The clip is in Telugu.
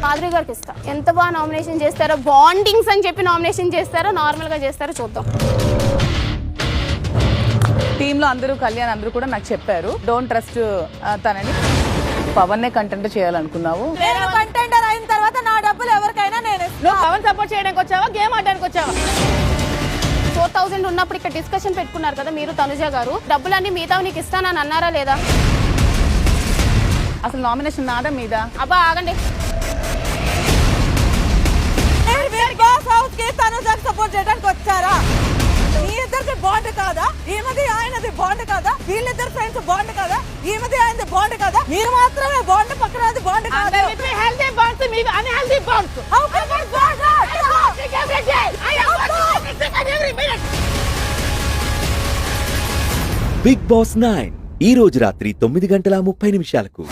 మాధురి గారికి ఇస్తా. ఎంత బాగా నామినేషన్ చేస్తారో, బాండింగ్స్ అని చెప్పి నామినేషన్ చేస్తారో, నార్మల్ గా చేస్తారో చూద్దాం. టీమ్ లో అందరూ కళ్యాణ్ అందరూ కూడా నాకు చెప్పారు డోంట్ ట్రస్ట్ తనని. పవన్ నే కంటెంట్ చేయాలనుకున్నావు. నేను కంటెంటర్ అయిన తర్వాత నా డబ్బులు ఎవరికైనా నేను నువ్వు పవన్ సపోర్ట్ చేయడానికి వచ్చావా, గేమ్ ఆడడానికి వచ్చావా? 4000 ఉన్నప్పుడు ఇక్కడ డిస్కషన్ పెట్టుకున్నారు కదా మీరు, తనుజ గారు. డబ్బులన్నీ మిగతా నీకు ఇస్తానని అన్నారా లేదా? అసలు నామినేషన్ నాదా మీద? అబ్బా ఆగండి. బిగ్ బాస్ హౌస్ కి తనుజకి సపోర్ట్ చేయడానికి వచ్చారా? మీ ఇద్దరికి బాండ్ కాదా? ఈమెది ఆయనది బాండ్ కాదా? వీళ్ళిద్దరు ఫ్రెండ్స్ బాండ్ కాదా? ఈమెది ఆయనది బాండ్ కాదా? మీరు మాత్రమే బాండ్, పక్కనది బాండ్ కాదా? హెల్తీ బాండ్స్, మీవి unhealthy bonds. How can it bond? Bigg Boss 9 ఈ రోజు రాత్రి 9:30 గంటల 30 నిమిషాలకు.